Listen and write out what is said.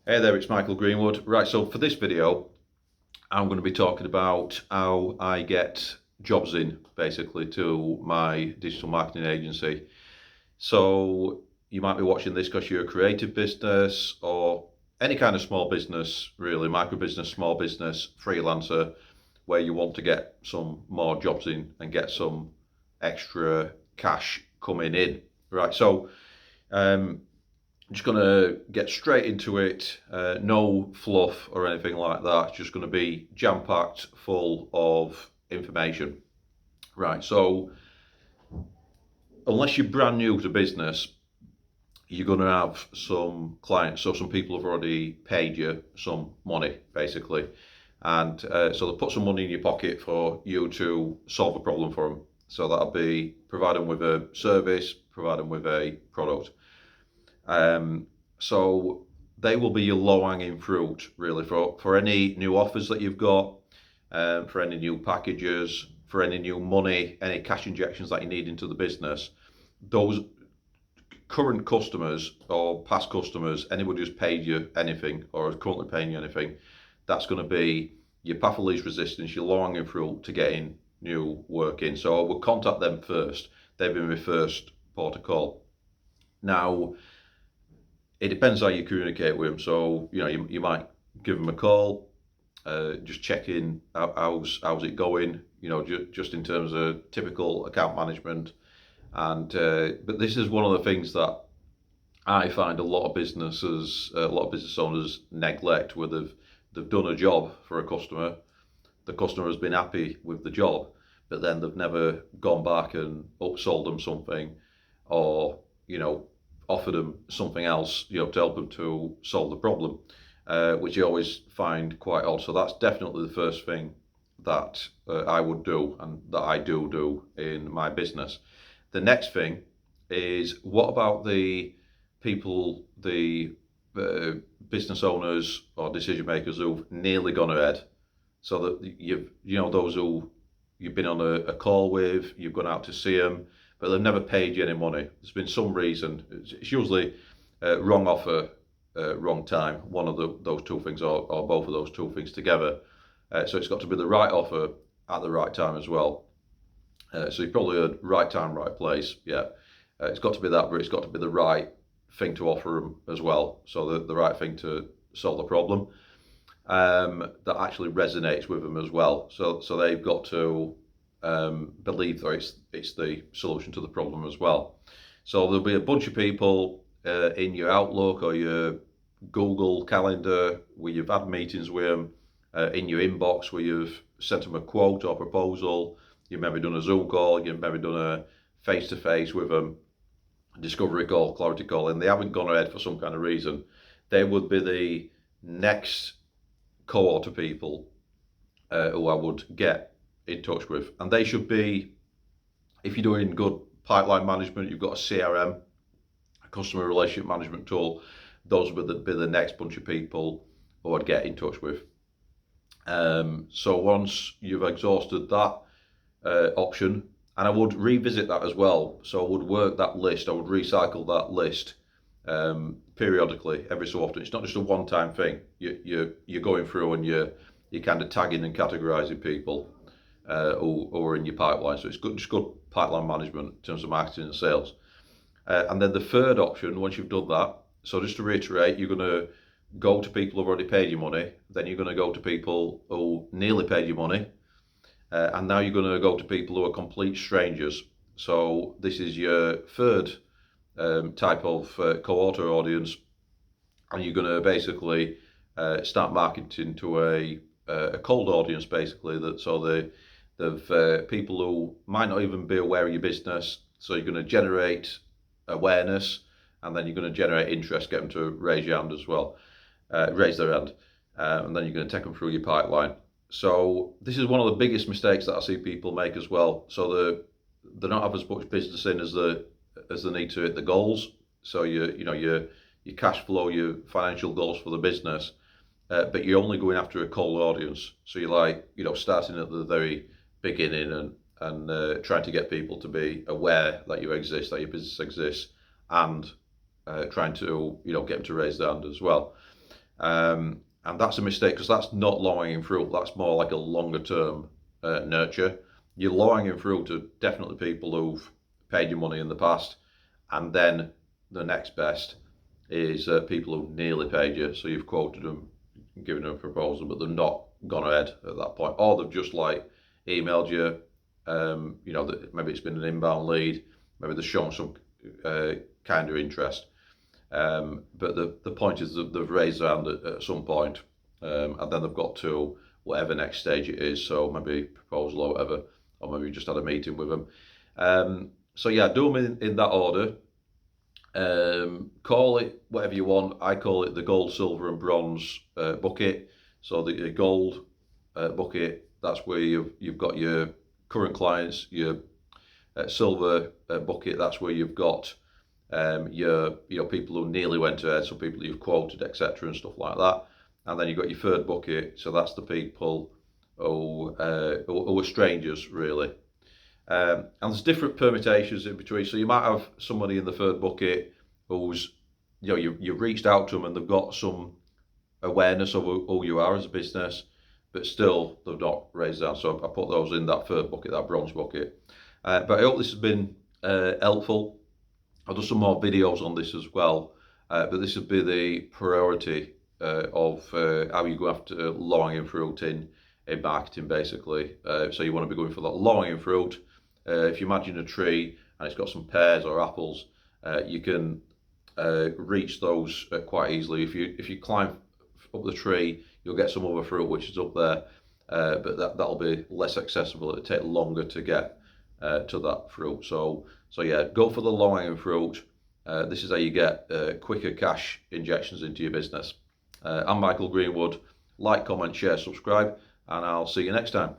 Hey there, it's Michael Greenwood. Right, so for this video, I'm going to be talking about how I get jobs in, basically, to my digital marketing agency. So you might be watching this because you're a creative business or any kind of small business, really, micro business, small business, freelancer, where you want to get some more jobs in and get some extra cash coming in. Right, so um, I'm just going to get straight into it. No fluff or anything like that. It's just going to be jam-packed full of information. Right, so unless you're brand new to business, you're going to have some clients. So some people have already paid you some money, basically. And so they'll put some money in your pocket for you to solve a problem for them. So that'll be provide them with a service, provide them with a product. So they will be your low-hanging fruit, really, for any new offers that you've got, for any new packages, for any new money, any cash injections that you need into the business. Those current customers or past customers, anybody who's paid you anything or is currently paying you anything, that's going to be your path of least resistance, your low-hanging fruit to getting new work in. So I will contact them first. They've been my first port of call. Now, it depends how you communicate with them. So you might give them a call, just check in how's it going. Just in terms of typical account management. And but this is one of the things that I find a lot of business owners neglect, where they've done a job for a customer. The customer has been happy with the job, but then they've never gone back and upsold them something, or offer them something else, to help them to solve the problem, which you always find quite odd. So that's definitely the first thing that I would do, and that I do in my business. The next thing is, what about the people, the business owners or decision makers who've nearly gone ahead? So that those who you've been on a call with, you've gone out to see them, but they've never paid you any money. There's been some reason. It's usually wrong offer, wrong time. One of those two things, or both of those two things together. So it's got to be the right offer at the right time as well. So you probably heard right time, right place. Yeah, it's got to be that, but it's got to be the right thing to offer them as well. So the right thing to solve the problem, that actually resonates with them as well. So they've got to believe that it's the solution to the problem as well. So there'll be a bunch of people in your Outlook or your Google Calendar where you've had meetings with them, in your inbox where you've sent them a quote or proposal. You've maybe done a Zoom call, you've maybe done a face-to-face with them, discovery call, clarity call, and they haven't gone ahead for some kind of reason. They would be the next cohort of people who I would get in touch with. And they should be, if you're doing good pipeline management, you've got a CRM, a customer relationship management tool, those would be the next bunch of people who I'd get in touch with. So once you've exhausted that option, and I would revisit that as well. So I would work that list, I would recycle that list periodically, every so often. It's not just a one-time thing. You're going through and you're kind of tagging and categorizing people who are in your pipeline. So it's just good pipeline management in terms of marketing and sales. And then the third option, once you've done that, so just to reiterate, you're going to go to people who've already paid you money, then you're going to go to people who nearly paid you money, and now you're going to go to people who are complete strangers. So this is your third type of cohort or audience, and you're going to basically start marketing to a cold audience, basically. They've people who might not even be aware of your business. So you're going to generate awareness, and then you're going to generate interest, get them to raise your hand as well, raise their hand, and then you're going to take them through your pipeline. So this is one of the biggest mistakes that I see people make as well. So they don't have as much business in as they need to hit the goals. So your cash flow, your financial goals for the business, but you're only going after a cold audience. So you're starting at the very beginning and trying to get people to be aware that you exist, that your business exists, and trying to get them to raise their hand as well. And that's a mistake because that's not low-hanging fruit. That's more like a longer-term nurture. Your low-hanging fruit are definitely people who've paid you money in the past, and then the next best is people who've nearly paid you. So you've quoted them, given them a proposal, but they've not gone ahead at that point, or they've just like emailed you. That maybe it's been an inbound lead, maybe they've shown some kind of interest. But the point is that they've raised their hand at some point, and then they've got to whatever next stage it is. So maybe proposal or whatever, or maybe you just had a meeting with them. So yeah, do them in that order. Call it whatever you want. I call it the gold, silver, and bronze bucket. So the gold bucket, that's where you've got your current clients. Your silver bucket, that's where you've got your people who nearly went ahead, so people you've quoted, etc., and stuff like that. And then you've got your third bucket, so that's the people who are strangers, really. And there's different permutations in between. So you might have somebody in the third bucket who's, you've reached out to them and they've got some awareness of who you are as a business, but still they've not raised their hand. So I put those in that third bucket, that bronze bucket. But I hope this has been helpful. I'll do some more videos on this as well, but this would be the priority of how you go after low-hanging fruit in marketing, basically. So you want to be going for that low-hanging fruit. If you imagine a tree and it's got some pears or apples, you can reach those quite easily. If you climb up the tree, you'll get some other fruit which is up there, but that'll be less accessible. It'll take longer to get to that fruit. So yeah, go for the low-hanging fruit. This is how you get quicker cash injections into your business. I'm Michael Greenwood. Like, comment, share, subscribe, and I'll see you next time.